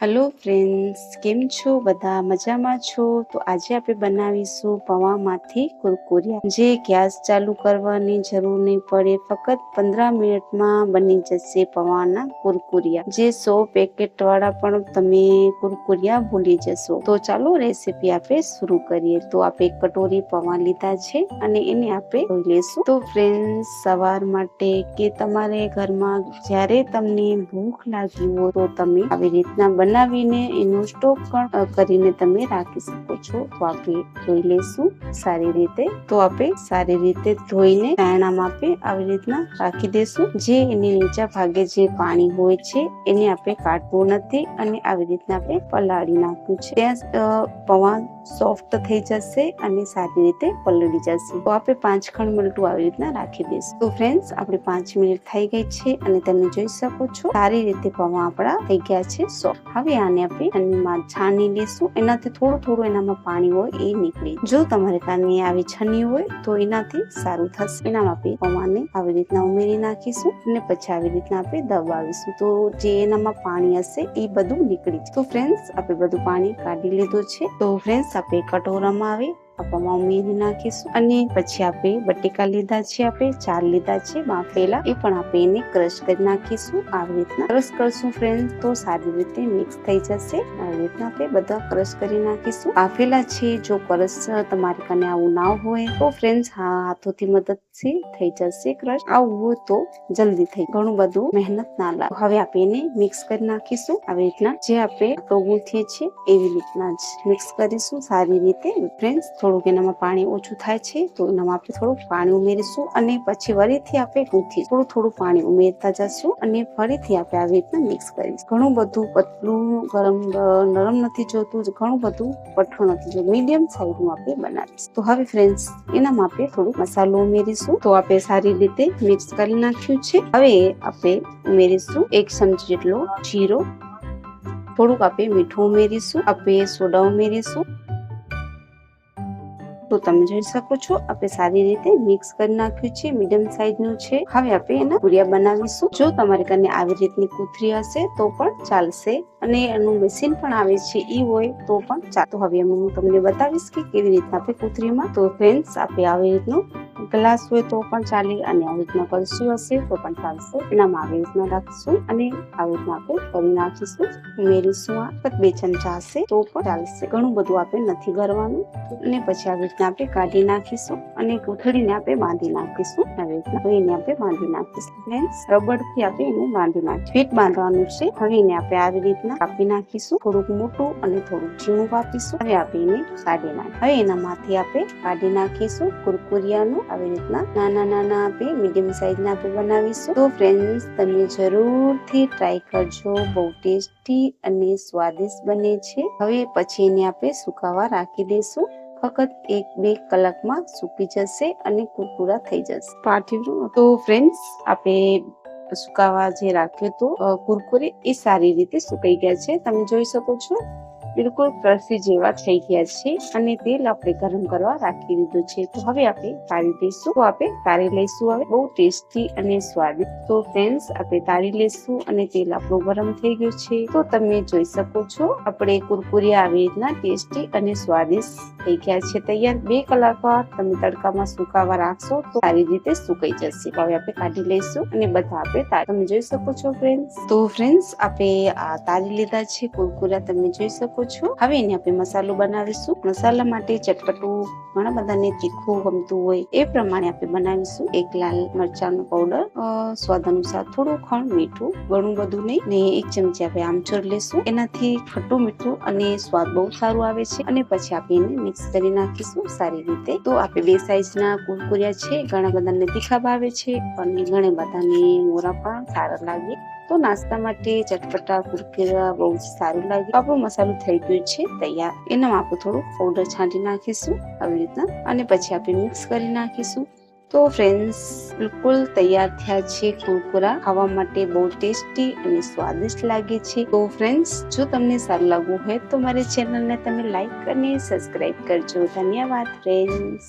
Hello friends, કેમ છો? બધા મજામાં છો? તો આજે આપણે બનાવીશું પૌવામાંથી કુરકુરિયા, જે ગેસ ચાલુ કરવાની જરૂર નહીં પડે. ફક્ત 15 મિનિટમાં બની જશે પૌવાના કુરકુરિયા, જે 100 પેકેટ વાળા પણ તમે કુરકુરિયા ભૂલી જશો. તો ચાલો રેસીપી આપણે શરૂ કરીએ. તો આપણે એક કટોરી પૌવા લીધા છે અને એને આપણે ધોઈ લેશું. તો ફ્રેન્ડ્સ, સવાર માટે કે તમારે ઘરમાં જ્યારે તમને ભૂખ લાગી હોય તો તમે આવી રીતના બનાવીને એનો સ્ટોક પણ કરીને તમે રાખી શકો છો. તો આપણે ધોઈ લઈશું સારી રીતે. તો આપણે સારી રીતે ધોઈને ચાયણામાં આપણે આવી રીતના રાખી દઈશું. જે એની નીચા ભાગે જે પાણી હોય છે એને આપણે કાઢવું નથી અને આવી રીતના આપણે પલાળી નાખ્યું છે. ત્યાં પૌવા સોફ્ટ થઈ જશે અને સારી રીતે પલળી જશે. તો આપણે 5 ખણ મલટું આવી રીતના રાખી દઈશું. તો ફ્રેન્ડ્સ, આપણે 5 મિનિટ થઈ ગઈ છે અને તમે જોઈ શકો છો સારી રીતે પૌવા આપણા થઈ ગયા છે સોફ્ટ. હવે આને આપણે છાણી લઈશું. એનાથી થોડું એનામાં પાણી હોય એ નીકળી. જો તમારે કાને આવી છાની હોય તો એનાથી સારું થશે. એનામાં આપણે પૌવાને આવી રીતના ઉમેરી નાખીશું અને પછી આવી રીતના આપણે દબાવીશું. તો જે એનામાં પાણી હશે એ બધું નીકળી જાય. તો ફ્રેન્ડ્સ, આપણે બધું પાણી કાઢી લીધું છે. તો ફ્રેન્ડ્સ, આપણે કટોરામાં આવે પૌવા ઉમેરી નાખીશું અને પછી આપણે બટેકા લીધા છે, આપણે 4 લીધા છે બાફેલા, એ પણ આપણે એને ક્રશ કરી નાખીશું. આવી રીતના ક્રશ કરશું ફ્રેન્ડ, તો સારી રીતે મિક્સ થઈ જશે. આવી રીતના આપણે બધા ક્રશ કરી નાખીશું. બાફેલા છે. જો ક્રશ તમારી કને આવું ના હોય તો ફ્રેન્ડ્સ હાથોથી મદદથી થઈ જશે ક્રશ. આવું હોય તો જલ્દી થઈ, ઘણું બધું મહેનત ના લાગે. હવે આપણે એને મિક્સ કરી નાખીશું. આવી રીતના જે આપણે ગૂંથીએ છીએ એવી રીતના જ મિક્સ કરીશું સારી રીતે. ફ્રેન્ડ્સ, થોડુંક એનામાં પાણી ઓછું થાય છે તો એનામાં આપણે થોડુંક પાણી ઉમેરીશું અને પછી ફરીથી આપણે ગૂંથી થોડું પાણી ઉમેરતા જશું અને ફરીથી આપણે આવી રીતના મિક્સ કરીશું. ઘણું બધું પતલું નરમ નથી જોતું, ઘણું બધું પઠ્ઠું નથી જોતું, મીડિયમ સાઈઝનું આપણે બનાવીશું. તો હવે ફ્રેન્ડ્સ, એનામાં આપણે થોડું મસાલો ઉમેરીશું. તો આપણે સારી રીતે મિક્સ કરી નાખ્યું છે. હવે આપણે ઉમેરીશું 1 ચમચી જેટલો જીરો, થોડુંક આપણે મીઠું ઉમેરીશું, આપણે સોડા ઉમેરીશું. તો તમે જોઈ શકો છો આપણે સારી રીતે મિક્સ કરી નાખ્યું છે. મીડિયમ સાઈઝનું છે. હવે આપણે એના કુરિયા બનાવીશું. જો તમારી કને આવી રીતની કૂથરી હશે તો પણ ચાલશે અને એનું મશીન પણ આવે છે, ઈ હોય તો પણ ચાલે. તો હવે હું તમને બતાવીશ કે કેવી રીતના આપણે કૂથરીમાં. તો ફ્રેન્ડ્સ, આપણે આવી રીતનું ગ્લાસ હોય તો પણ ચાલે અને આવી રીતના કળશી હશે તો પણ ચાલશે. એનામાં આવી રીતના રાખીશું અને આવી રીતના આપણે કરી નાખીશું, ઉમેરીશું. આ 2 ચમચા હશે તો પણ ચાલશે. ઘણું બધું આપણે નથી કરવાનું. અને પછી આવી રીતના આપણે કાઢી નાખીશું અને કોથળીને આપણે બાંધી નાખીશું. આવી રીતના એને આપણે બાંધી નાખીશું. ફ્રેન્ડ્સ, રબડથી આપણે એને બાંધી નાખીશું. ફીટ બાંધવાનું છે. હવે એને આપણે આવી રીતના કાપી નાખીશું. થોડુંક મોટું અને થોડુંક ઝીણું કાપીશું. હવે આપણે એને કાઢી નાખીશું. હવે એનામાંથી આપણે કાઢી નાખીશું કુરકુરિયાનું. આવી રીતના નાના આપણે મીડિયમ સાઈઝના આપણે બનાવીશું. તો ફ્રેન્ડ્સ, તમે જરૂરથી ટ્રાય કરજો. બહુ ટેસ્ટી અને સ્વાદિષ્ટ બને છે. હવે પછી એને આપણે સુકાવા રાખી દઈશું. ફક્ત 1-2 કલાકમાં સૂકી જશે અને કુરકુરા થઈ જશે. તો ફ્રેન્ડ્સ, આપણે સુકાવા જે રાખ્યો તો કુરકુરે એ સારી રીતે સુકાઈ ગયા છે. તમે જોઈ શકો છો બિલકુલ ક્રશી જેવા થઈ ગયા છે અને તેલ આપણે ગરમ કરવા રાખી દીધું છે. તો હવે આપણે તાળી દઈશું. તો આપણે તાળી લઈશું. હવે બહુ ટેસ્ટી અને સ્વાદિષ્ટ. તો ફ્રેન્ડ્સ, આપણે તાળી લઈશું અને તેલ આપણું ગરમ થઈ ગયું છે. તો તમે જોઈ શકો છો આપણે કુરકુરિયા આવી રીતના ટેસ્ટી અને સ્વાદિષ્ટ થઈ ગયા છે તૈયાર. 2 કલાક તમે તડકામાં સુકાવા રાખશો તો સારી રીતે સુકાઈ જશે. હવે આપણે કાઢી લઈશું અને બધા આપણે તમે જોઈ શકો છો ફ્રેન્ડ્સ. તો ફ્રેન્ડ્સ, આપણે આ તાળી લીધા છે કુરકુરિયા, તમે જોઈ શકો છો. હવે એને આપણે મસાલો બનાવીશું. મસાલા માટે ચટપટું, ઘણા બધાને તીખું ગમતું હોય એ પ્રમાણે આપણે બનાવીશું. 1 લાલ મરચાંનો પાવડર, સ્વાદ અનુસાર થોડું ખણ મીઠું, ઘણું બધું નહીં, ને 1 ચમચી આપણે આમચૂર લેશું. એનાથી ખટ્ટું મીઠું અને સ્વાદ બહુ સારું આવે છે. અને પછી આપણે એને મિક્સ કરી નાખીશું સારી રીતે. તો આપણે 2 સાઈઝના કુરકુરિયા છે. ઘણા બધાને તીખા ભાવે છે અને ઘણા બધાને મોરા પણ સારા લાગે. તો નાસ્તા માટે ચટપટા કુરકુરિયા બહુ સારું લાગે. આપણો મસાલો થઈ ગયો છે તૈયાર. એનામાં આપણે થોડું પાવડર છાંટી નાખીશું આવી રીતના અને પછી આપણે મિક્સ કરી નાખીશું. તો ફ્રેન્ડ્સ, બિલકુલ તૈયાર થયા છે કુરકુરા. ખાવા માટે બહુ ટેસ્ટી અને સ્વાદિષ્ટ લાગે છે. તો ફ્રેન્ડ્સ, જો તમને સારું લાગવું હોય તો મારી ચેનલને તમે લાઈક અને સબસ્ક્રાઇબ કરજો. ધન્યવાદ ફ્રેન્ડ્સ.